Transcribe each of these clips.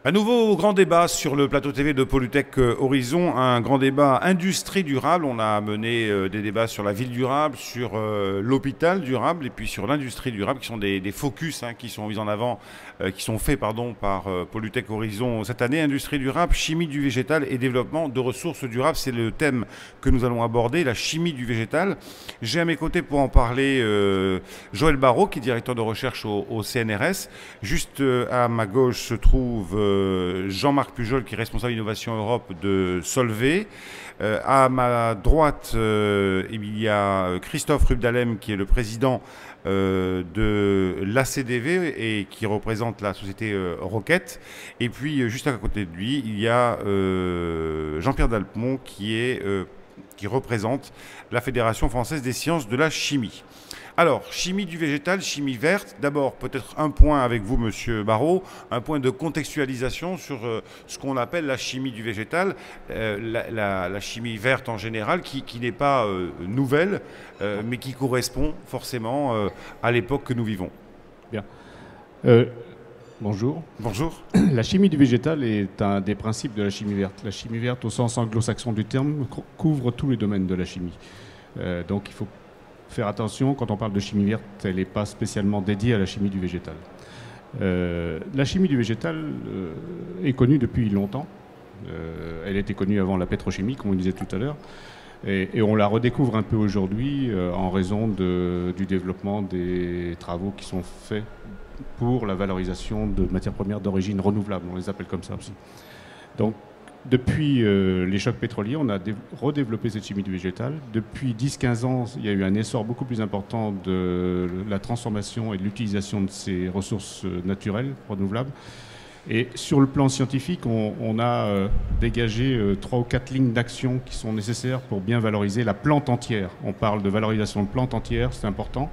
Un nouveau grand débat sur le plateau TV de Polytech Horizon, un grand débat industrie durable. On a mené des débats sur la ville durable, sur l'hôpital durable et puis sur l'industrie durable, qui sont des focus qui sont mis en avant, qui sont faits par Polytech Horizon cette année. Industrie durable, chimie du végétal et développement de ressources durables, c'est le thème que nous allons aborder, la chimie du végétal. J'ai à mes côtés pour en parler Joël Barraud, qui est directeur de recherche au CNRS. Juste à ma gauche se trouve Jean-Marc Pujol, qui est responsable innovation Europe de Solvay. À ma droite, il y a Christophe Rubdalem, qui est le président de l'ACDV et qui représente la société Roquette. Et puis, juste à côté de lui, il y a Jean-Pierre Dalpemont, qui représente la Fédération française des sciences de la chimie. Alors, chimie du végétal, chimie verte. D'abord, peut-être un point avec vous, Monsieur Barraud, un point de contextualisation sur ce qu'on appelle la chimie du végétal, la chimie verte en général, qui n'est pas nouvelle, mais qui correspond forcément à l'époque que nous vivons. Bien. Bonjour. Bonjour. La chimie du végétal est un des principes de la chimie verte. La chimie verte, au sens anglo-saxon du terme, couvre tous les domaines de la chimie. Donc, il faut faire attention, quand on parle de chimie verte, elle n'est pas spécialement dédiée à la chimie du végétal. La chimie du végétal est connue depuis longtemps. Elle était connue avant la pétrochimie, comme on disait tout à l'heure. Et on la redécouvre un peu aujourd'hui en raison du développement des travaux qui sont faits pour la valorisation de matières premières d'origine renouvelable. On les appelle comme ça aussi. Donc, depuis les chocs pétroliers, on a redéveloppé cette chimie du végétal. Depuis 10-15 ans, il y a eu un essor beaucoup plus important de la transformation et de l'utilisation de ces ressources naturelles renouvelables. Et sur le plan scientifique, on a dégagé 3 ou 4 lignes d'action qui sont nécessaires pour bien valoriser la plante entière. On parle de valorisation de plante entière, c'est important,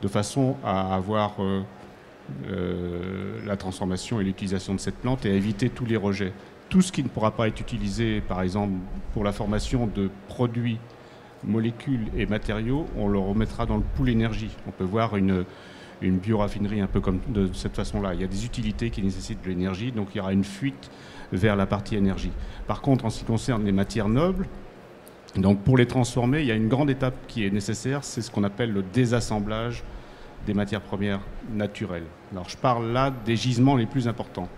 de façon à avoir la transformation et l'utilisation de cette plante et à éviter tous les rejets. Tout ce qui ne pourra pas être utilisé, par exemple, pour la formation de produits, molécules et matériaux, on le remettra dans le pool énergie. On peut voir une bioraffinerie un peu comme de cette façon-là. Il y a des utilités qui nécessitent de l'énergie, donc il y aura une fuite vers la partie énergie. Par contre, en ce qui concerne les matières nobles, donc pour les transformer, il y a une grande étape qui est nécessaire, c'est ce qu'on appelle le désassemblage des matières premières naturelles. Alors je parle là des gisements les plus importants,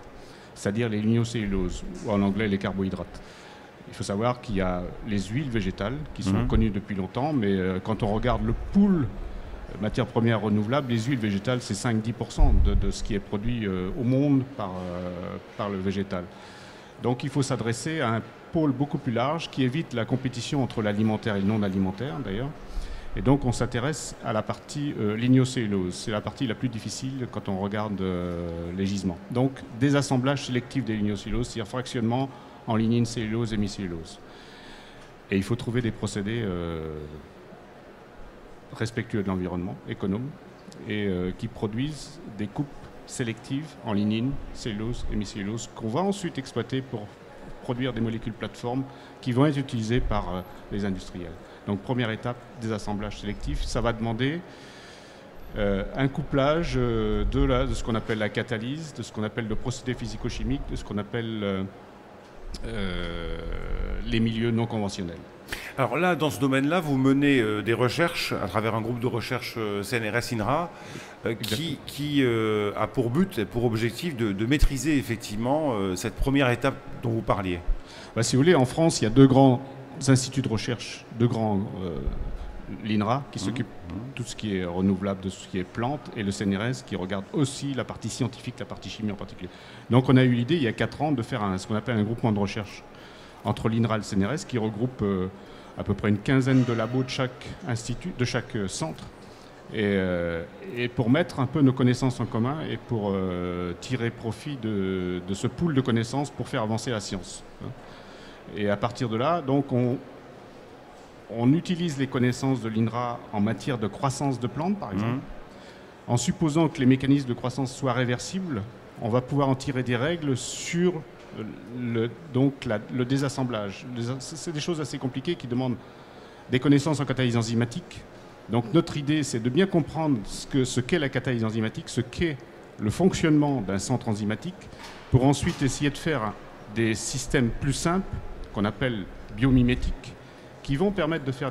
c'est-à-dire les lignocelluloses, ou en anglais les carbohydrates. Il faut savoir qu'il y a les huiles végétales, qui sont connues depuis longtemps, mais quand on regarde le pool matières premières renouvelables, les huiles végétales, c'est 5-10% de ce qui est produit au monde par le végétal. Donc il faut s'adresser à un pôle beaucoup plus large qui évite la compétition entre l'alimentaire et le non alimentaire, d'ailleurs. Et donc on s'intéresse à la partie lignocellulose. C'est la partie la plus difficile quand on regarde les gisements. Donc désassemblage sélectif des lignocelluloses, c'est-à-dire fractionnement en lignine, cellulose, hémicellulose. Et il faut trouver des procédés respectueux de l'environnement, économes, et qui produisent des coupes sélectives en lignine, cellulose, hémicellulose, qu'on va ensuite exploiter pour produire des molécules plateformes qui vont être utilisées par les industriels. Donc première étape, désassemblage sélectif, ça va demander un couplage de ce qu'on appelle la catalyse, de ce qu'on appelle le procédé physico-chimique, de ce qu'on appelle les milieux non conventionnels. Alors là, dans ce domaine-là, vous menez des recherches à travers un groupe de recherche CNRS-INRA qui a pour but et pour objectif de maîtriser effectivement cette première étape dont vous parliez. Si vous voulez, en France, il y a 2 grands instituts de recherche, 2 grands, l'INRA qui s'occupe de tout ce qui est renouvelable, de ce qui est plantes, et le CNRS qui regarde aussi la partie scientifique, la partie chimie en particulier. Donc on a eu l'idée il y a 4 ans de faire ce qu'on appelle un groupement de recherche entre l'INRA et le CNRS qui regroupe à peu près une quinzaine de labos de chaque institut, de chaque centre, et pour mettre un peu nos connaissances en commun et pour tirer profit de ce pool de connaissances pour faire avancer la science. Et à partir de là, donc on utilise les connaissances de l'INRA en matière de croissance de plantes, par exemple. En supposant que les mécanismes de croissance soient réversibles, on va pouvoir en tirer des règles sur le désassemblage. C'est des choses assez compliquées qui demandent des connaissances en catalyse enzymatique. Donc notre idée, c'est de bien comprendre ce qu'est la catalyse enzymatique, ce qu'est le fonctionnement d'un centre enzymatique pour ensuite essayer de faire des systèmes plus simples, qu'on appelle biomimétiques, qui vont permettre de faire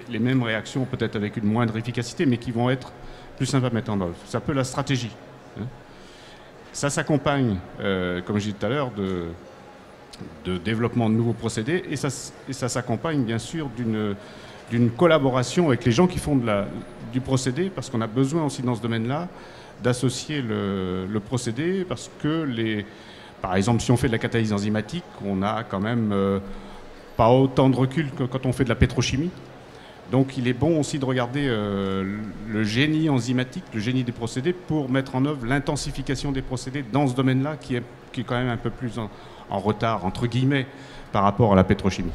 les mêmes réactions, peut-être avec une moindre efficacité, mais qui vont être plus simples à mettre en œuvre. C'est un peu la stratégie. Ça s'accompagne, comme je disais tout à l'heure, de développement de nouveaux procédés, et ça s'accompagne bien sûr d'une collaboration avec les gens qui font du procédé, parce qu'on a besoin aussi dans ce domaine-là d'associer le procédé, parce que par exemple, si on fait de la catalyse enzymatique, on a quand même pas autant de recul que quand on fait de la pétrochimie. Donc il est bon aussi de regarder le génie enzymatique, le génie des procédés, pour mettre en œuvre l'intensification des procédés dans ce domaine-là, qui est quand même un peu plus en retard, entre guillemets, par rapport à la pétrochimie.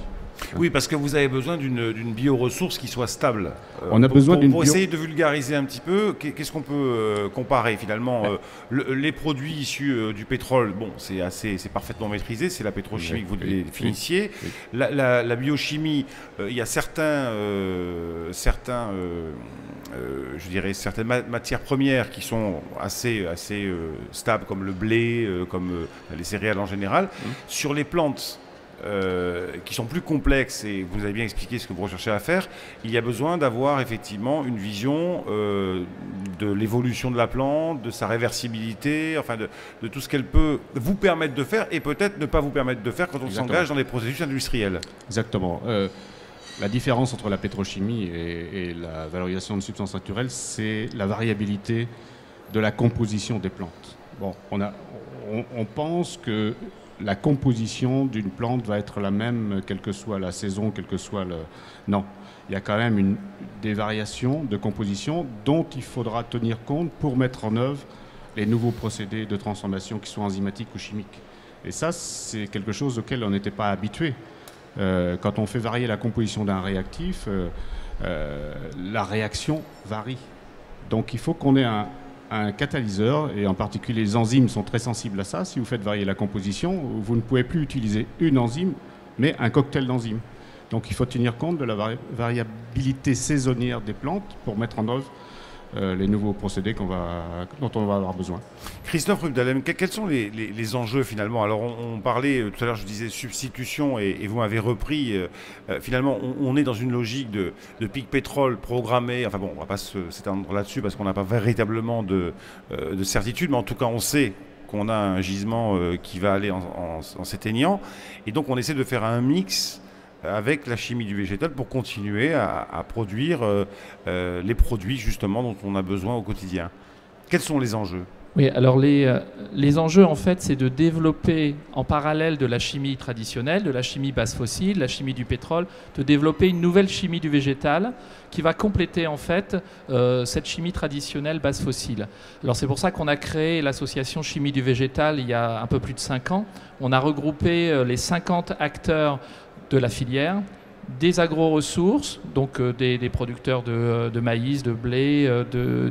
Oui, parce que vous avez besoin d'une bioressource qui soit stable. On a besoin pour essayer de vulgariser un petit peu, qu'est-ce qu'on peut comparer finalement les produits issus du pétrole, bon, c'est parfaitement maîtrisé, c'est la pétrochimie que vous définissiez. Oui. La biochimie, il y a certaines matières premières qui sont assez stables, comme le blé, comme les céréales en général. Sur les plantes, qui sont plus complexes, et vous avez bien expliqué ce que vous recherchez à faire, il y a besoin d'avoir effectivement une vision de l'évolution de la plante, de sa réversibilité, enfin de tout ce qu'elle peut vous permettre de faire et peut-être ne pas vous permettre de faire quand on s'engage dans des processus industriels. Exactement. La différence entre la pétrochimie et la valorisation de substances naturelles, c'est la variabilité de la composition des plantes. Bon, on pense que la composition d'une plante va être la même, quelle que soit la saison, quel que soit le... Non, il y a quand même des variations de composition dont il faudra tenir compte pour mettre en œuvre les nouveaux procédés de transformation qui sont enzymatiques ou chimiques. Et ça, c'est quelque chose auquel on n'était pas habitué. Quand on fait varier la composition d'un réactif, la réaction varie. Donc il faut qu'on ait un catalyseur, et en particulier les enzymes sont très sensibles à ça. Si vous faites varier la composition, vous ne pouvez plus utiliser une enzyme, mais un cocktail d'enzymes. Donc il faut tenir compte de la variabilité saisonnière des plantes pour mettre en œuvre les nouveaux procédés dont on va avoir besoin. Christophe Rubdalem, quels sont les enjeux finalement? Alors on parlait, tout à l'heure je disais substitution, et vous m'avez repris, finalement on est dans une logique de pic pétrole programmé, enfin bon, on ne va pas s'étendre là-dessus parce qu'on n'a pas véritablement de certitude, mais en tout cas on sait qu'on a un gisement qui va aller en s'éteignant, et donc on essaie de faire un mix avec la chimie du végétal pour continuer à produire les produits justement dont on a besoin au quotidien. Quels sont les enjeux? Oui, alors les enjeux en fait, c'est de développer en parallèle de la chimie traditionnelle, de la chimie basse fossile, la chimie du pétrole, de développer une nouvelle chimie du végétal qui va compléter en fait cette chimie traditionnelle basse fossile. Alors c'est pour ça qu'on a créé l'association Chimie du végétal il y a un peu plus de 5 ans. On a regroupé les 50 acteurs de la filière, des agro-ressources, donc des producteurs de maïs, de blé,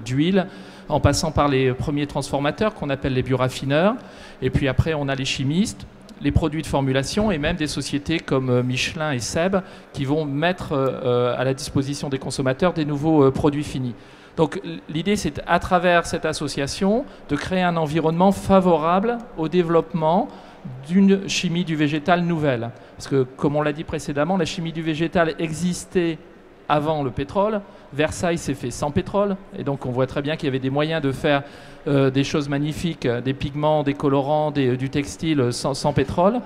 d'huile, en passant par les premiers transformateurs qu'on appelle les bioraffineurs. Et puis après, on a les chimistes, les produits de formulation et même des sociétés comme Michelin et Seb qui vont mettre à la disposition des consommateurs des nouveaux produits finis. Donc l'idée, c'est à travers cette association de créer un environnement favorable au développement d'une chimie du végétal nouvelle. Parce que, comme on l'a dit précédemment, la chimie du végétal existait avant le pétrole. Versailles s'est fait sans pétrole. Et donc, on voit très bien qu'il y avait des moyens de faire des choses magnifiques, des pigments, des colorants, du textile sans pétrole.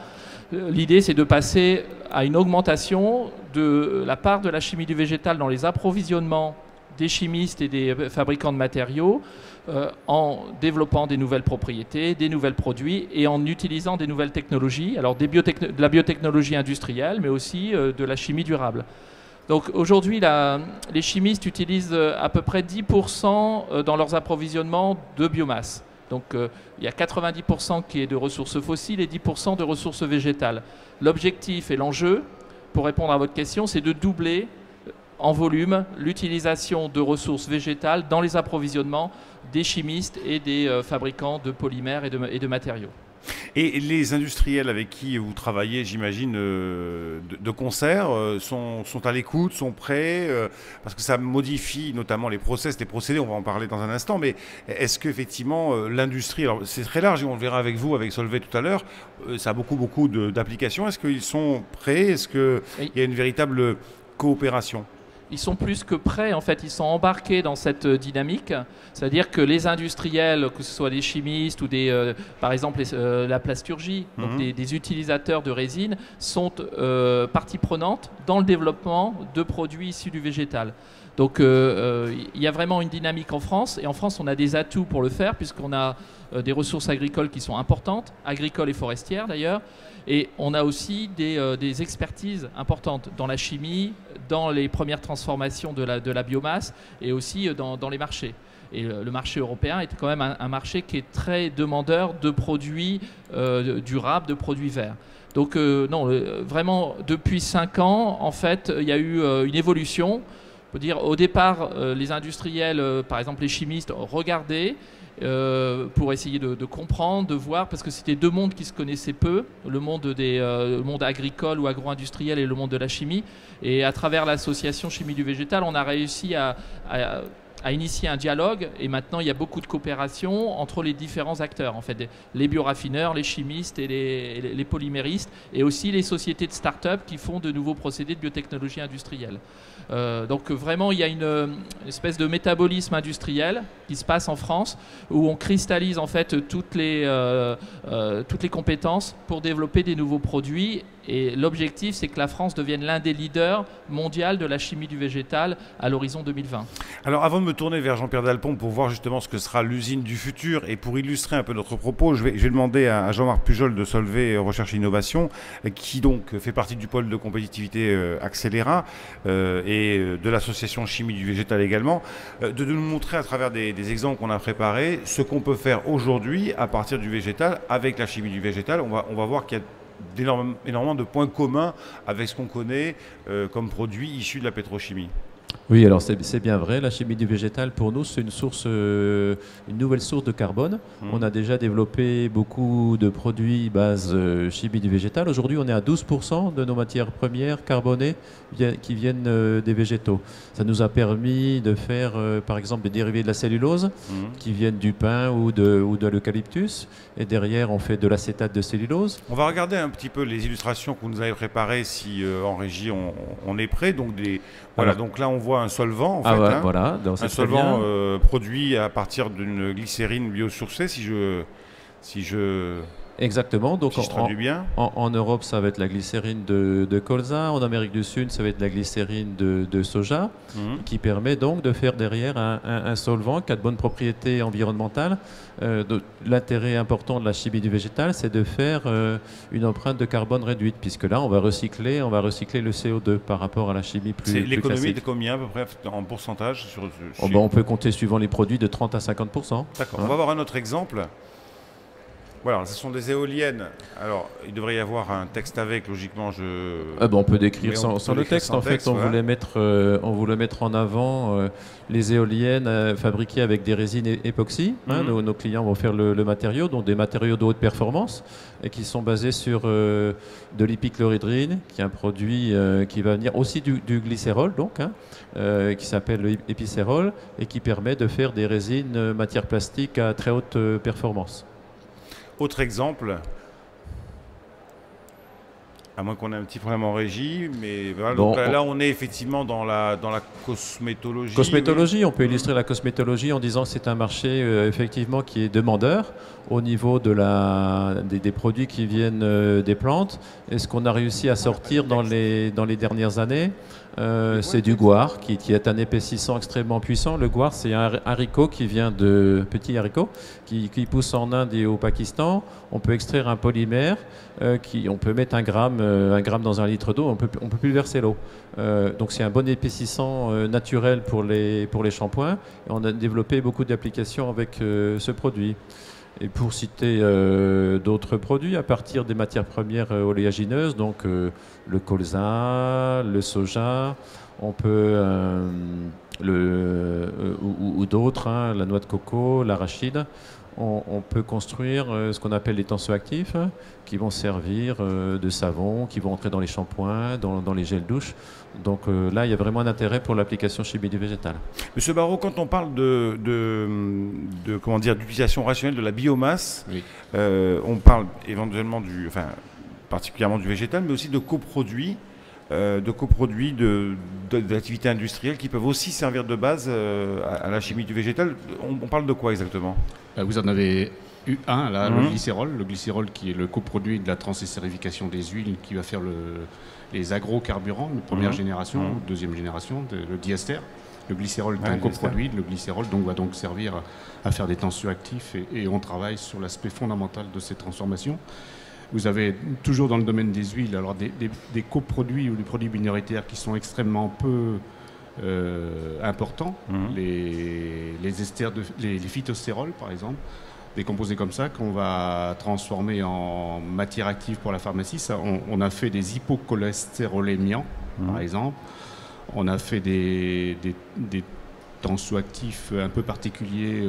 L'idée, c'est de passer à une augmentation de la part de la chimie du végétal dans les approvisionnements des chimistes et des fabricants de matériaux, en développant des nouvelles propriétés, des nouveaux produits et en utilisant des nouvelles technologies, alors de la biotechnologie industrielle, mais aussi de la chimie durable. Donc aujourd'hui, les chimistes utilisent à peu près 10% dans leurs approvisionnements de biomasse. Donc il y a 90% qui est de ressources fossiles et 10% de ressources végétales. L'objectif et l'enjeu, pour répondre à votre question, c'est de doubler en volume l'utilisation de ressources végétales dans les approvisionnements des chimistes et des fabricants de polymères et de matériaux. Et les industriels avec qui vous travaillez, j'imagine, de concert, sont à l'écoute, sont prêts, parce que ça modifie notamment les process, les procédés, on va en parler dans un instant, mais est-ce qu'effectivement l'industrie, alors c'est très large et on le verra avec vous, avec Solvay tout à l'heure, ça a beaucoup d'applications, est-ce qu'ils sont prêts, est-ce qu'il y a une véritable coopération? Ils sont plus que prêts, en fait, ils sont embarqués dans cette dynamique. C'est-à-dire que les industriels, que ce soit des chimistes ou par exemple la plasturgie, donc des utilisateurs de résine, sont partie prenante dans le développement de produits issus du végétal. Donc il y a vraiment une dynamique en France, et en France on a des atouts pour le faire, puisqu'on a des ressources agricoles qui sont importantes, agricoles et forestières d'ailleurs, et on a aussi des expertises importantes dans la chimie, dans les premières transformations de la biomasse, et aussi dans les marchés. Et le marché européen est quand même un marché qui est très demandeur de produits durables, de produits verts. Donc non, vraiment depuis 5 ans, en fait, il y a eu une évolution. On peut dire, au départ, les industriels, par exemple les chimistes, regardaient pour essayer de comprendre, de voir, parce que c'était deux mondes qui se connaissaient peu, le monde agricole ou agro-industriel et le monde de la chimie. Et à travers l'association Chimie du Végétal, on a réussi à initier un dialogue, et maintenant il y a beaucoup de coopération entre les différents acteurs, en fait, les bioraffineurs, les chimistes et les polyméristes, et aussi les sociétés de start-up qui font de nouveaux procédés de biotechnologie industrielle. Donc vraiment il y a une espèce de métabolisme industriel qui se passe en France, où on cristallise en fait toutes les compétences pour développer des nouveaux produits. Et l'objectif, c'est que la France devienne l'un des leaders mondiaux de la chimie du végétal à l'horizon 2020. Alors avant de me tourner vers Jean-Pierre Dalpont pour voir justement ce que sera l'usine du futur, et pour illustrer un peu notre propos, je vais demander à Jean-Marc Pujol de Solvay Recherche et Innovation, qui donc fait partie du pôle de compétitivité Accéléra et de l'association Chimie du Végétal également, de nous montrer à travers des exemples qu'on a préparés ce qu'on peut faire aujourd'hui à partir du végétal avec la chimie du végétal. On va voir qu'il y a énormément de points communs avec ce qu'on connaît comme produit issu de la pétrochimie. Oui, alors c'est bien vrai. La chimie du végétal, pour nous, c'est une nouvelle source de carbone. On a déjà développé beaucoup de produits base chimie du végétal. Aujourd'hui, on est à 12% de nos matières premières carbonées qui viennent des végétaux. Ça nous a permis de faire, par exemple, des dérivés de la cellulose qui viennent du pin ou de l'eucalyptus. Et derrière, on fait de l'acétate de cellulose. On va regarder un petit peu les illustrations que vous nous avez préparées si en régie on est prêt. Donc voilà, donc là on voit un solvant en fait, ouais, voilà, un solvant produit à partir d'une glycérine biosourcée si je Exactement. Donc si je traduis bien. En Europe, ça va être la glycérine de colza. En Amérique du Sud, ça va être la glycérine de soja, qui permet donc de faire derrière un solvant qui a de bonnes propriétés environnementales. L'intérêt important de la chimie du végétal, c'est de faire une empreinte de carbone réduite, puisque là, on va recycler le CO2 par rapport à la chimie plus classique. L'économie de combien à peu près en pourcentage on peut compter suivant les produits de 30 à 50%. D'accord. On va voir un autre exemple. Voilà, ce sont des éoliennes. Alors, il devrait y avoir un texte avec, logiquement. On peut décrire sans le texte. En fait, on voulait mettre en avant les éoliennes fabriquées avec des résines époxy. Nos clients vont faire le matériau, donc des matériaux de haute performance, et qui sont basés sur de l'épichlorhydrine, qui est un produit qui va venir aussi du glycérol, donc, qui s'appelle épicérol, et qui permet de faire des résines matières plastiques à très haute performance. Autre exemple, à moins qu'on ait un petit problème en régie, mais voilà, donc là on est effectivement dans la cosmétologie. Cosmétologie, oui. On peut illustrer la cosmétologie en disant que c'est un marché effectivement qui est demandeur au niveau des produits qui viennent des plantes. Et ce qu'on a réussi à sortir dans les dernières années, c'est du guar qui est un épaississant extrêmement puissant. Le guar, c'est un haricot qui vient petit haricot qui pousse en Inde et au Pakistan. On peut extraire un polymère, on peut mettre un gramme dans un litre d'eau, on peut plus le verser l'eau. Donc c'est un bon épaississant naturel pour les shampoings. Et on a développé beaucoup d'applications avec ce produit. Et pour citer d'autres produits, à partir des matières premières oléagineuses, donc le colza, le soja, on peut ou d'autres, la noix de coco, l'arachide, on peut construire ce qu'on appelle les tensioactifs, qui vont servir de savon, qui vont entrer dans les shampoings, dans les gels douche. Donc là, il y a vraiment un intérêt pour l'application chimie du végétal. Monsieur Barraud, quand on parle comment dire, d'utilisation rationnelle de la biomasse, Oui. on parle éventuellement particulièrement du végétal, mais aussi de coproduits. D'activités industrielles qui peuvent aussi servir de base à la chimie du végétal. On parle de quoi exactement? Vous en avez eu un, là, le glycérol qui est le coproduit de la transestérification des huiles qui va faire les agrocarburants de première génération, deuxième génération, le diester. Le glycérol est un coproduit, le glycérol va donc servir à faire des tensioactifs et on travaille sur l'aspect fondamental de ces transformations. Vous avez toujours dans le domaine des huiles alors des coproduits ou des produits minoritaires qui sont extrêmement peu importants. Les esters, les phytostérols par exemple, des composés comme ça qu'on va transformer en matière active pour la pharmacie. Ça, on a fait des hypocholestérolémiants par exemple. On a fait des tensioactifs un peu particuliers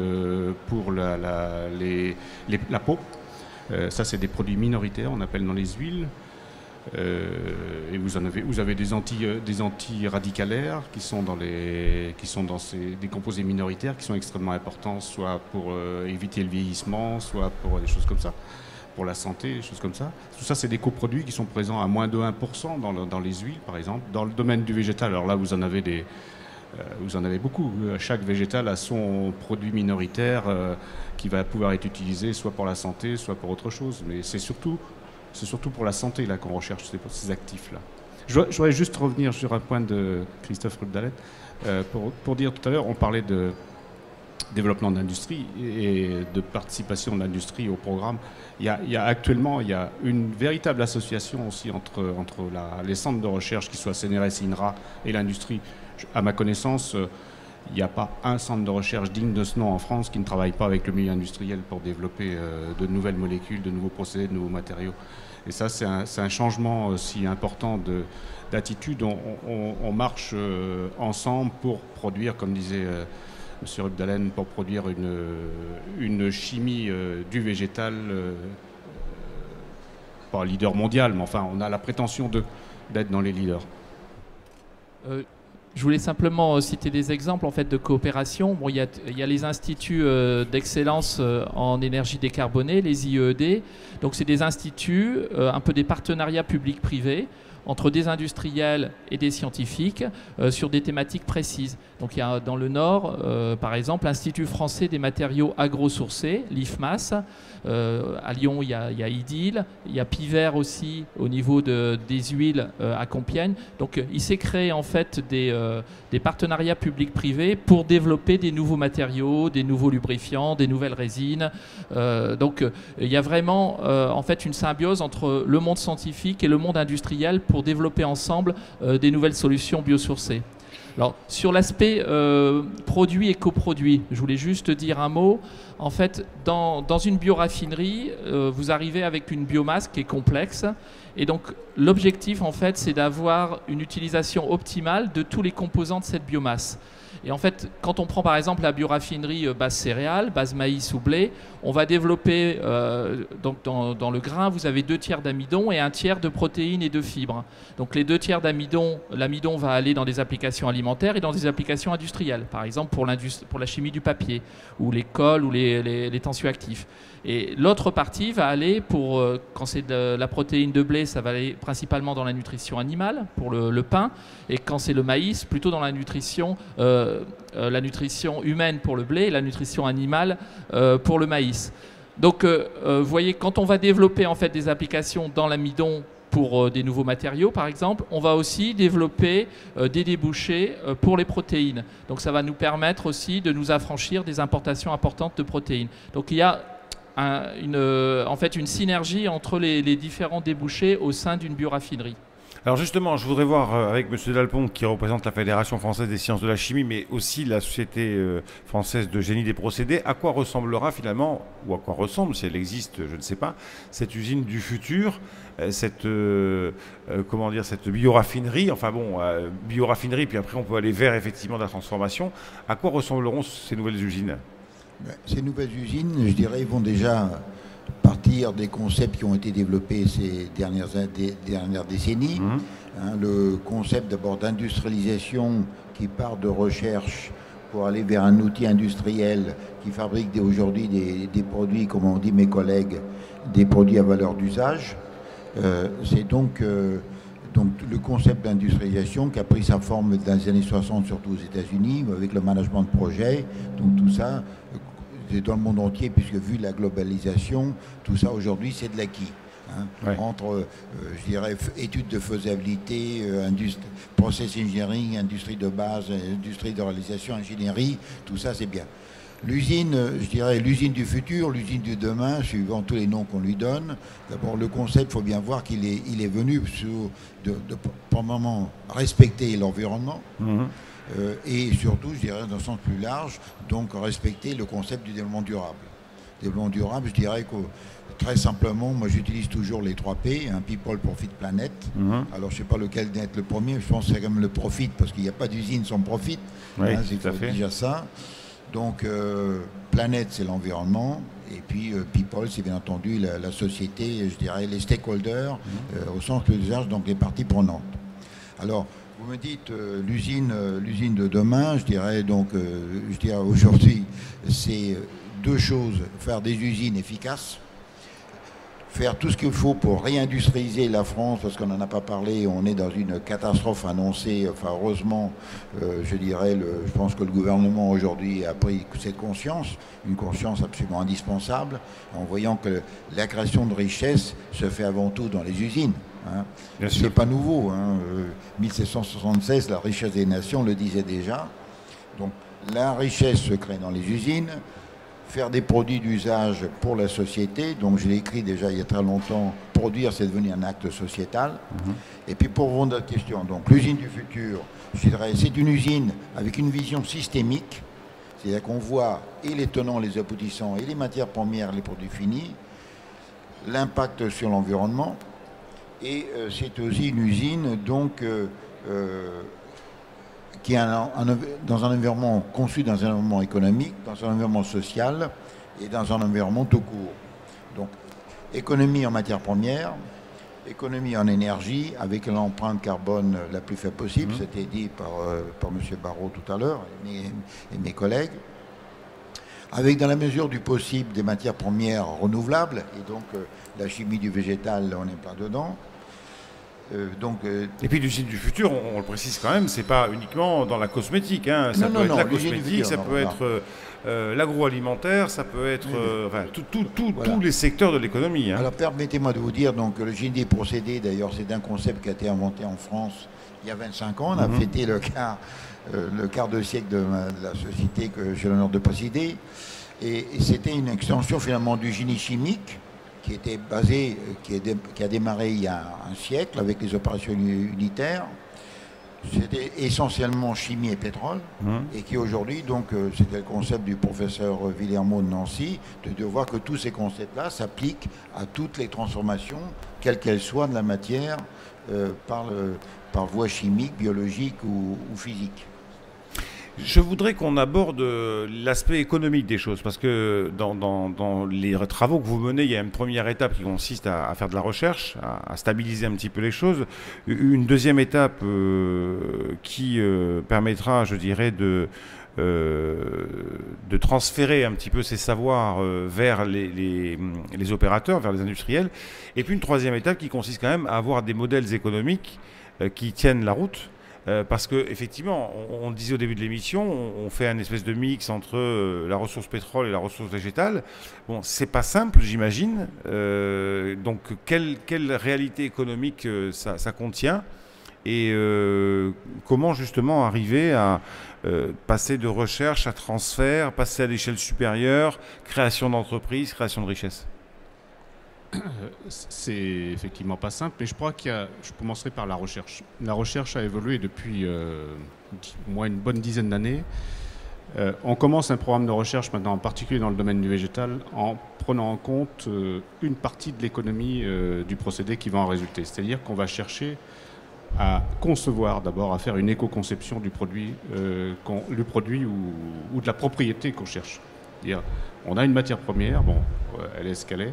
pour la peau. Ça, c'est des produits minoritaires, on appelle dans les huiles. Et vous avez des antiradicalaires qui sont dans des composés minoritaires qui sont extrêmement importants, soit pour éviter le vieillissement, soit pour des choses comme ça, pour la santé, des choses comme ça. Tout ça, c'est des coproduits qui sont présents à moins de 1% dans les huiles, par exemple. Dans le domaine du végétal, alors là, vous en avez beaucoup. Chaque végétal a son produit minoritaire qui va pouvoir être utilisé soit pour la santé, soit pour autre chose. Mais c'est surtout pour la santé là qu'on recherche ces actifs-là. Je voudrais juste revenir sur un point de Christophe Ruddalet. Pour dire tout à l'heure, on parlait de développement d'industrie et de participation de l'industrie au programme. Actuellement, il y a une véritable association aussi entre les centres de recherche, qui soient CNRS, INRA et l'industrie. À ma connaissance, il n'y a pas un centre de recherche digne de ce nom en France qui ne travaille pas avec le milieu industriel pour développer de nouvelles molécules, de nouveaux procédés, de nouveaux matériaux. Et ça, c'est un changement aussi important d'attitude. On marche ensemble pour produire, comme disait M. Rubdalen, pour produire une chimie du végétal, pas leader mondial, mais enfin, on a la prétention d'être dans les leaders. Je voulais simplement citer des exemples en fait, de coopération. Bon, il y a les instituts d'excellence en énergie décarbonée, les IEED. Donc, c'est des instituts, un peu des partenariats publics-privés entre des industriels et des scientifiques sur des thématiques précises. Donc, il y a dans le Nord, par exemple, l'Institut français des matériaux agrosourcés, l'IFMAS. À Lyon, il y a IDIL. Il y a Pivert aussi au niveau des huiles à Compiègne. Donc, il s'est créé en fait des partenariats publics-privés pour développer des nouveaux matériaux, des nouveaux lubrifiants, des nouvelles résines. Donc, il y a vraiment en fait une symbiose entre le monde scientifique et le monde industriel pour développer ensemble des nouvelles solutions biosourcées. Alors, sur l'aspect produit et coproduit, je voulais juste dire un mot. En fait, dans une bioraffinerie, vous arrivez avec une biomasse qui est complexe. Et donc, l'objectif, en fait, c'est d'avoir une utilisation optimale de tous les composants de cette biomasse. Et en fait, quand on prend par exemple la bioraffinerie base céréales, base maïs ou blé, on va développer, donc dans le grain, vous avez 2 tiers d'amidon et 1 tiers de protéines et de fibres. Donc les 2 tiers d'amidon, l'amidon va aller dans des applications alimentaires et dans des applications industrielles, par exemple pour la chimie du papier, ou les cols ou les tensioactifs. Et l'autre partie va aller pour, quand c'est de la protéine de blé, ça va aller principalement dans la nutrition animale, pour le pain, et quand c'est le maïs, plutôt dans la nutrition humaine pour le blé et la nutrition animale pour le maïs. Donc, vous voyez, quand on va développer en fait des applications dans l'amidon pour des nouveaux matériaux, par exemple, on va aussi développer des débouchés pour les protéines. Donc, ça va nous permettre aussi de nous affranchir des importations importantes de protéines. Donc, il y a en fait une synergie entre les différents débouchés au sein d'une bioraffinerie. Alors justement, je voudrais voir avec M. Dalpont, qui représente la Fédération française des sciences de la chimie, mais aussi la Société française de génie des procédés, à quoi ressemblera finalement, ou à quoi ressemble, si elle existe, je ne sais pas, cette usine du futur, cette bioraffinerie, enfin bon, bioraffinerie, puis après on peut aller vers effectivement la transformation. À quoi ressembleront ces nouvelles usines ? Ces nouvelles usines, je dirais, vont déjà partir des concepts qui ont été développés ces dernières décennies. Le concept d'abord d'industrialisation qui part de recherche pour aller vers un outil industriel qui fabrique aujourd'hui des produits, comme ont dit mes collègues, des produits à valeur d'usage. C'est donc le concept d'industrialisation qui a pris sa forme dans les années 60, surtout aux États-Unis, avec le management de projet. Donc tout ça, c'est dans le monde entier, puisque vu la globalisation, tout ça aujourd'hui, c'est de l'acquis. Entre, je dirais, études de faisabilité, process engineering, industrie de base, industrie de réalisation, ingénierie, tout ça, c'est bien. L'usine, je dirais, l'usine du futur, l'usine du demain, suivant tous les noms qu'on lui donne. D'abord, le concept, il faut bien voir qu'il est venu pour un moment respecter l'environnement. Et surtout, je dirais, dans un sens plus large, donc respecter le concept du développement durable. Développement durable, je dirais que très simplement, moi j'utilise toujours les 3 P, People, Profit, Planet. Alors je ne sais pas lequel d'être le premier, je pense que c'est quand même le Profit, parce qu'il n'y a pas d'usine sans Profit. Oui, c'est déjà ça. Donc, planète, c'est l'environnement. Et puis, people, c'est bien entendu la société, je dirais, les stakeholders, au sens plus large, donc les parties prenantes. Alors, vous me dites l'usine de demain, je dirais donc, aujourd'hui, c'est 2 choses. Faire des usines efficaces, faire tout ce qu'il faut pour réindustrialiser la France, parce qu'on n'en a pas parlé, on est dans une catastrophe annoncée. Enfin, heureusement, je dirais, je pense que le gouvernement aujourd'hui a pris cette conscience, une conscience absolument indispensable, en voyant que la création de richesse se fait avant tout dans les usines. C'est pas nouveau. 1776, la richesse des nations le disait déjà. Donc, la richesse se crée dans les usines. Faire des produits d'usage pour la société, donc je l'ai écrit déjà il y a très longtemps, produire c'est devenu un acte sociétal. Et puis pour répondre à votre question, donc l'usine du futur, je dirais, c'est une usine avec une vision systémique, c'est-à-dire qu'on voit et les tenants, les aboutissants, et les matières premières, les produits finis, l'impact sur l'environnement, et c'est aussi une usine donc qui est dans un environnement conçu dans un environnement économique, dans un environnement social et dans un environnement tout court. Donc, économie en matières premières, économie en énergie, avec l'empreinte carbone la plus faible possible, c'était dit par M. Barrault tout à l'heure et mes collègues, avec dans la mesure du possible des matières premières renouvelables, et donc la chimie du végétal, on est plein dedans. Et puis l'usine du futur, on le précise quand même, c'est pas uniquement dans la cosmétique. Ça peut être la cosmétique, ça peut être l'agroalimentaire, ça peut être tous les secteurs de l'économie. Alors permettez-moi de vous dire, donc le génie des procédés, d'ailleurs, c'est un concept qui a été inventé en France il y a 25 ans. On a fêté le quart de siècle de la société que j'ai l'honneur de présider. Et c'était une extension finalement du génie chimique, qui était basé, qui a démarré il y a un siècle avec les opérations unitaires. C'était essentiellement chimie et pétrole, et qui aujourd'hui, donc, c'était le concept du professeur Villermo de Nancy, de voir que tous ces concepts-là s'appliquent à toutes les transformations, quelles qu'elles soient de la matière, par voie chimique, biologique ou physique. Je voudrais qu'on aborde l'aspect économique des choses, parce que dans les travaux que vous menez, il y a une première étape qui consiste à faire de la recherche, à stabiliser un petit peu les choses. Une deuxième étape qui permettra, je dirais, de transférer un petit peu ces savoirs vers les opérateurs, vers les industriels. Et puis une troisième étape qui consiste quand même à avoir des modèles économiques qui tiennent la route. Parce qu'effectivement, on disait au début de l'émission, on fait un espèce de mix entre la ressource pétrole et la ressource végétale. Bon, c'est pas simple, j'imagine. Donc, quelle réalité économique ça contient, et comment justement arriver à passer de recherche à transfert, passer à l'échelle supérieure, création d'entreprises, création de richesses? C'est effectivement pas simple, mais je crois je commencerai par la recherche. La recherche a évolué depuis moins une bonne dizaine d'années. On commence un programme de recherche maintenant, en particulier dans le domaine du végétal, en prenant en compte une partie de l'économie du procédé qui va en résulter. C'est-à-dire qu'on va chercher à concevoir d'abord, à faire une éco-conception du produit, ou de la propriété qu'on cherche. On a une matière première, bon, elle est ce qu'elle est,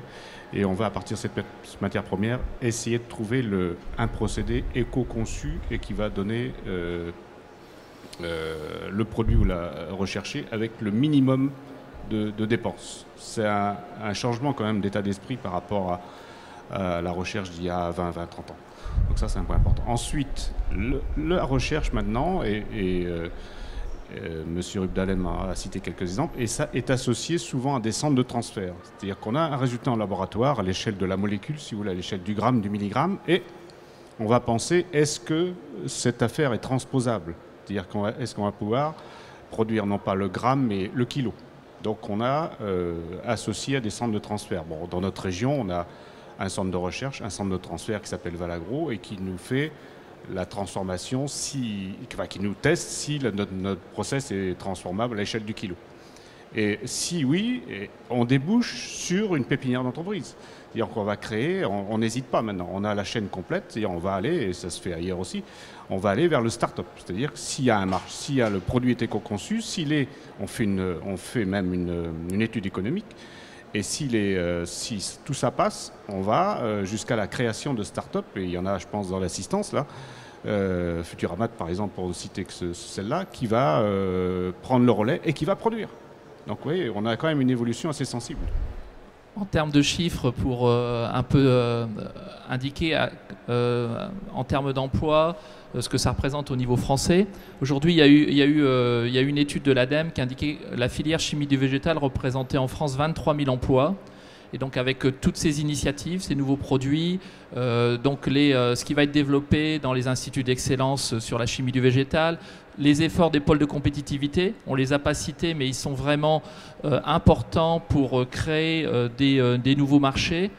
et on va à partir de cette matière première essayer de trouver un procédé éco-conçu et qui va donner le produit ou la recherché avec le minimum de dépenses. C'est un changement quand même d'état d'esprit par rapport à la recherche d'il y a 20, 30 ans. Donc ça, c'est un point important. Ensuite, la recherche maintenant, M. Rubdalem a cité quelques exemples, et ça est associé souvent à des centres de transfert. C'est-à-dire qu'on a un résultat en laboratoire à l'échelle de la molécule, si vous voulez, à l'échelle du gramme, du milligramme, et on va penser, est-ce que cette affaire est transposable? C'est-à-dire est-ce qu'on va pouvoir produire non pas le gramme, mais le kilo? Donc on a associé à des centres de transfert. Bon, dans notre région, on a un centre de recherche, un centre de transfert qui s'appelle Valagro et qui nous fait la transformation, qui nous teste si notre process est transformable à l'échelle du kilo. Et si oui, on débouche sur une pépinière d'entreprise. C'est-à-dire qu'on va créer, on n'hésite pas maintenant, on a la chaîne complète, c'est-à-dire on va aller, et ça se fait ailleurs aussi, on va aller vers le start-up. C'est-à-dire que s'il y a un marché, si le produit est éco-conçu, on fait même une étude économique, et si tout ça passe, on va jusqu'à la création de start-up, et il y en a, je pense, dans l'assistance, là, Futuramat, par exemple, pour ne citer que celle-là, qui va prendre le relais et qui va produire. Donc oui, on a quand même une évolution assez sensible. En termes de chiffres, pour un peu indiquer en termes d'emploi ce que ça représente au niveau français, aujourd'hui il y a eu une étude de l'ADEME qui indiquait que la filière chimie du végétal représentait en France 23 000 emplois. Et donc avec toutes ces initiatives, ces nouveaux produits, ce qui va être développé dans les instituts d'excellence sur la chimie du végétal, les efforts des pôles de compétitivité, on ne les a pas cités, mais ils sont vraiment importants pour créer des nouveaux marchés.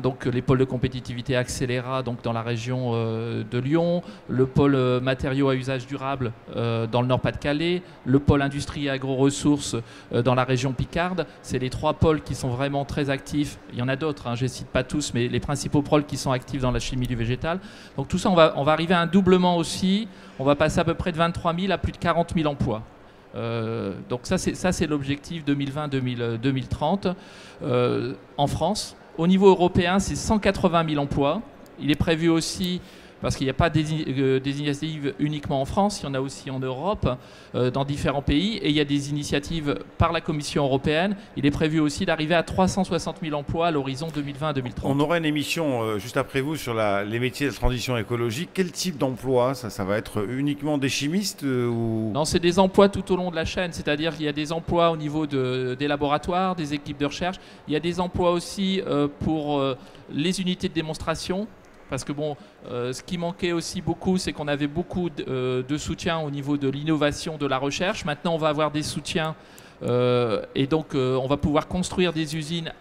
Donc les pôles de compétitivité Accéléra donc dans la région de Lyon, le pôle matériaux à usage durable dans le Nord-Pas-de-Calais, le pôle industrie et agro-ressources dans la région Picarde. C'est les trois pôles qui sont vraiment très actifs. Il y en a d'autres, je ne les cite pas tous, mais les principaux pôles qui sont actifs dans la chimie du végétal. Donc tout ça, on va arriver à un doublement aussi. On va passer à peu près de 23 000 à plus de 40 000 emplois. Donc ça c'est l'objectif 2020-2030 en France. Au niveau européen, c'est 180 000 emplois. Il est prévu aussi, parce qu'il n'y a pas des initiatives uniquement en France, il y en a aussi en Europe, dans différents pays, et il y a des initiatives par la Commission européenne. Il est prévu aussi d'arriver à 360 000 emplois à l'horizon 2020-2030. On aura une émission juste après vous sur les métiers de la transition écologique. Quel type d'emploi ça va être uniquement des chimistes ou... Non, c'est des emplois tout au long de la chaîne, c'est-à-dire qu'il y a des emplois au niveau des laboratoires, des équipes de recherche. Il y a des emplois aussi pour les unités de démonstration. Parce que ce qui manquait aussi beaucoup, c'est qu'on avait beaucoup de soutien au niveau de l'innovation, de la recherche. Maintenant, on va avoir des soutiens et donc on va pouvoir construire des usines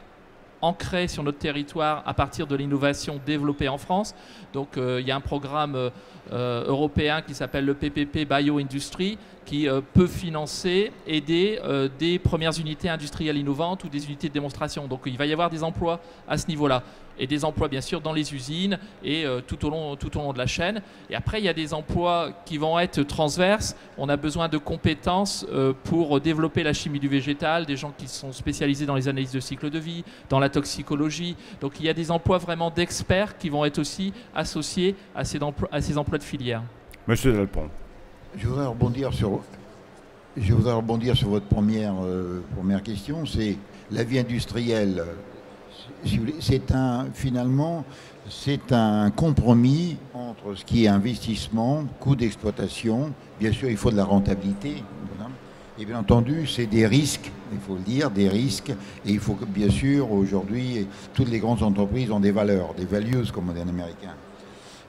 ancrées sur notre territoire à partir de l'innovation développée en France. Donc il y a un programme européen qui s'appelle le PPP Bio-Industrie qui peut financer, aider des premières unités industrielles innovantes ou des unités de démonstration. Donc il va y avoir des emplois à ce niveau-là. Et des emplois bien sûr dans les usines et tout au long de la chaîne. Et après il y a des emplois qui vont être transverses. On a besoin de compétences pour développer la chimie du végétal, des gens qui sont spécialisés dans les analyses de cycle de vie, dans la toxicologie. Donc il y a des emplois vraiment d'experts qui vont être aussi associés à ces emplois de filière. Monsieur Delpont. Je voudrais rebondir sur votre première question. C'est la vie industrielle. Finalement, c'est un compromis entre ce qui est investissement, coût d'exploitation. Bien sûr, il faut de la rentabilité. Et bien entendu, c'est des risques, il faut le dire, des risques. Et il faut que, bien sûr, aujourd'hui, toutes les grandes entreprises ont des valeurs, des values, comme on dit en américain.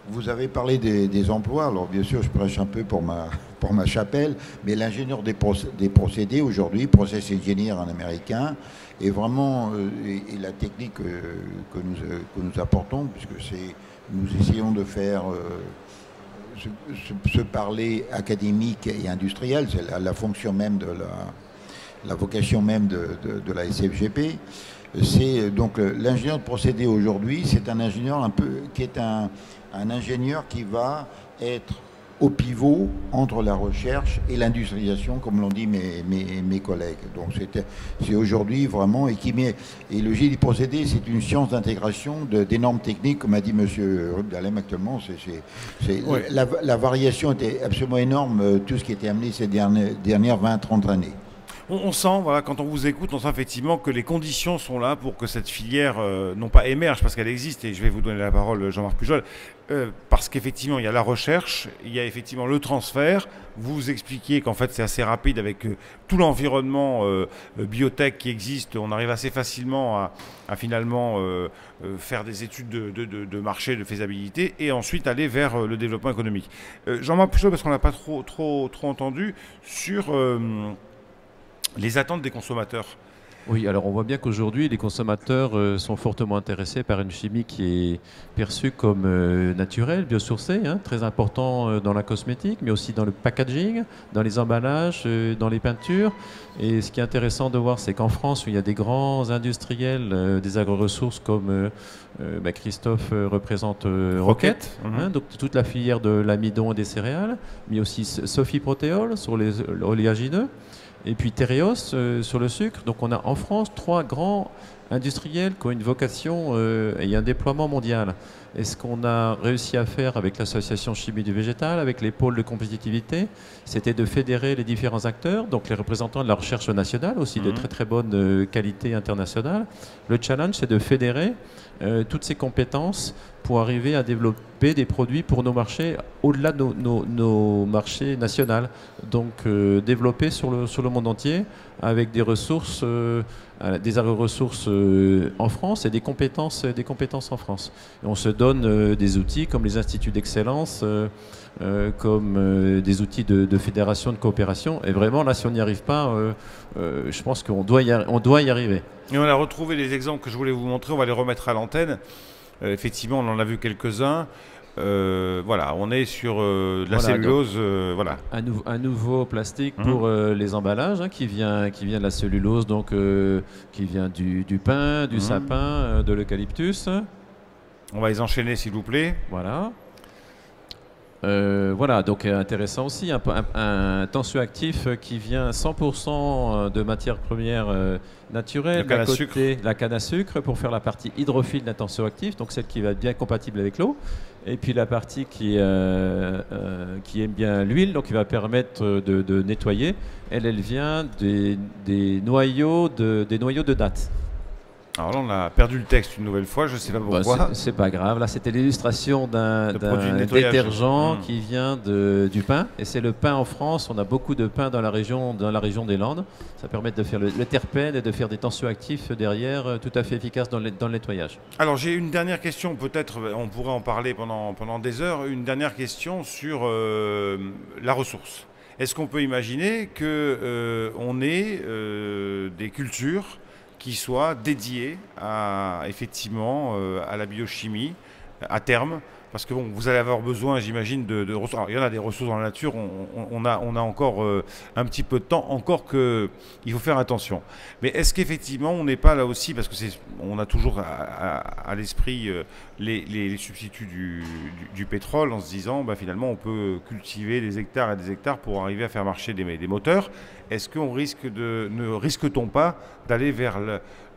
Vous avez parlé des emplois, alors bien sûr je prêche un peu pour ma chapelle, mais l'ingénieur des procédés aujourd'hui, process engineer en américain, est vraiment, et la technique que nous apportons, puisque nous essayons de faire ce parler académique et industriel, c'est la fonction même de la vocation même de la SFGP. C'est donc l'ingénieur de procédés aujourd'hui, c'est un ingénieur qui est un ingénieur qui va être au pivot entre la recherche et l'industrialisation, comme l'ont dit mes collègues. Donc c'est aujourd'hui vraiment, et le génie procédé, c'est une science d'intégration des normes techniques, comme a dit M. Rubdalem actuellement. Ouais. La variation était absolument énorme, tout ce qui était amené ces dernières 20-30 années. On sent, voilà, quand on vous écoute, on sent effectivement que les conditions sont là pour que cette filière, non pas émerge, parce qu'elle existe, et je vais vous donner la parole, Jean-Marc Pujol, parce qu'effectivement, il y a la recherche, il y a effectivement le transfert. Vous expliquiez qu'en fait, c'est assez rapide avec tout l'environnement biotech qui existe. On arrive assez facilement à finalement faire des études de marché, de faisabilité, et ensuite aller vers le développement économique. Jean-Marc Pujol, parce qu'on n'a pas trop entendu, sur les attentes des consommateurs. Oui, alors on voit bien qu'aujourd'hui, les consommateurs sont fortement intéressés par une chimie qui est perçue comme naturelle, biosourcée, hein, très important dans la cosmétique, mais aussi dans le packaging, dans les emballages, dans les peintures. Et ce qui est intéressant de voir, c'est qu'en France, où il y a des grands industriels des agro-ressources comme Christophe représente Rocket, hein, donc toute la filière de l'amidon et des céréales, mais aussi Sophie Protéol sur les oléagineux. Et puis Tereos sur le sucre. Donc on a en France 3 grands industriels qui ont une vocation et un déploiement mondial. Et ce qu'on a réussi à faire avec l'association Chimie du végétal, avec les pôles de compétitivité, c'était de fédérer les différents acteurs, donc les représentants de la recherche nationale, aussi de très bonne qualité internationale. Le challenge, c'est de fédérer toutes ces compétences pour arriver à développer des produits pour nos marchés au-delà de nos marchés nationaux. Donc développer sur le monde entier avec des ressources, des agro-ressources en France et des compétences en France. Et on se donne des outils comme les instituts d'excellence, comme des outils de fédération, de coopération. Et vraiment, là, si on n'y arrive pas, je pense qu'on doit y arriver. Et on a retrouvé les exemples que je voulais vous montrer, on va les remettre à l'antenne. Effectivement, on en a vu quelques-uns. Voilà, on est sur de la cellulose. Voilà. Un nouveau plastique pour les emballages qui vient de la cellulose, donc qui vient du pin, du sapin, de l'eucalyptus. On va les enchaîner, s'il vous plaît. Voilà. Voilà, donc intéressant aussi, un tensioactif qui vient 100% de matières premières naturelles. La canne à sucre pour faire la partie hydrophile d'un tensioactif, donc celle qui va être bien compatible avec l'eau. Et puis la partie qui aime bien l'huile, donc qui va permettre de nettoyer. Elle vient des noyaux de dattes. Alors là, on a perdu le texte une nouvelle fois, je ne sais pas pourquoi. C'est pas grave. Là, c'était l'illustration d'un détergent qui vient du pain. Et c'est le pain en France. On a beaucoup de pain dans la région des Landes. Ça permet de faire le terpène et de faire des tensioactifs derrière tout à fait efficaces dans le nettoyage. Alors, j'ai une dernière question. Peut-être on pourrait en parler pendant des heures. Une dernière question sur la ressource. Est-ce qu'on peut imaginer qu'on ait des cultures qui soit dédié effectivement à la biochimie à terme, parce que bon, vous allez avoir besoin, j'imagine, de ressources. Alors, il y en a des ressources dans la nature, on a encore un petit peu de temps, encore qu'il faut faire attention. Mais est-ce qu'effectivement, on n'est pas là aussi, parce que on a toujours à l'esprit les substituts du pétrole, en se disant, finalement, on peut cultiver des hectares et des hectares pour arriver à faire marcher des moteurs. Est-ce qu'on ne risque-t-on pas d'aller vers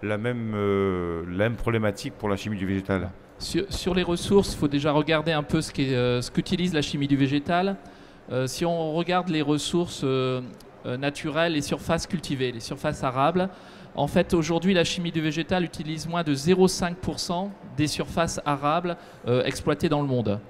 la même problématique pour la chimie du végétal ? Sur les ressources, il faut déjà regarder un peu ce qu'utilise la chimie du végétal. Si on regarde les ressources naturelles, les surfaces cultivées, les surfaces arables, en fait, aujourd'hui, la chimie du végétal utilise moins de 0,5% des surfaces arables exploitées dans le monde.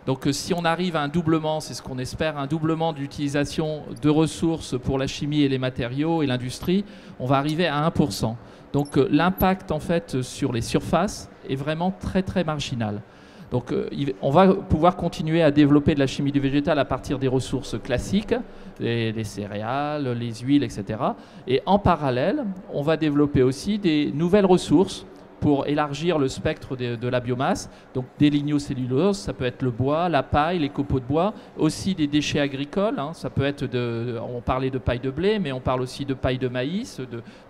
Donc si on arrive à un doublement, c'est ce qu'on espère, un doublement d'utilisation de ressources pour la chimie et les matériaux et l'industrie, on va arriver à 1%. Donc l'impact en fait sur les surfaces est vraiment très marginal. Donc on va pouvoir continuer à développer de la chimie du végétal à partir des ressources classiques, les céréales, les huiles, etc. Et en parallèle, on va développer aussi des nouvelles ressources pour élargir le spectre de la biomasse. Donc des lignocelluloses, ça peut être le bois, la paille, les copeaux de bois, aussi des déchets agricoles, hein, ça peut être on parlait de paille de blé, mais on parle aussi de paille de maïs,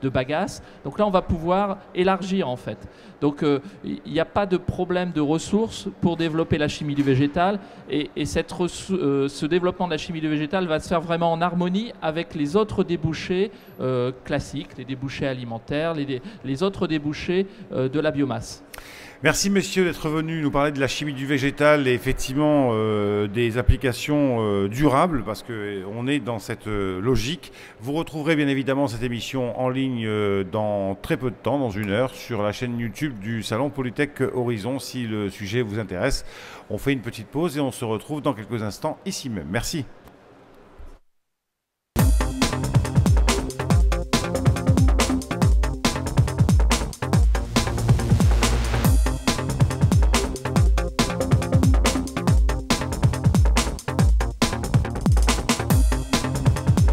de bagasse. Donc là, on va pouvoir élargir en fait. Donc il n'y a pas de problème de ressources pour développer la chimie du végétal, et ce développement de la chimie du végétal va se faire vraiment en harmonie avec les autres débouchés classiques, les débouchés alimentaires, les autres débouchés de la biomasse. Merci messieurs d'être venus nous parler de la chimie du végétal et effectivement des applications durables, parce qu'on est dans cette logique. Vous retrouverez bien évidemment cette émission en ligne dans très peu de temps, dans 1 heure, sur la chaîne YouTube du Salon Polytech Horizon. Si le sujet vous intéresse, on fait une petite pause et on se retrouve dans quelques instants ici même. Merci.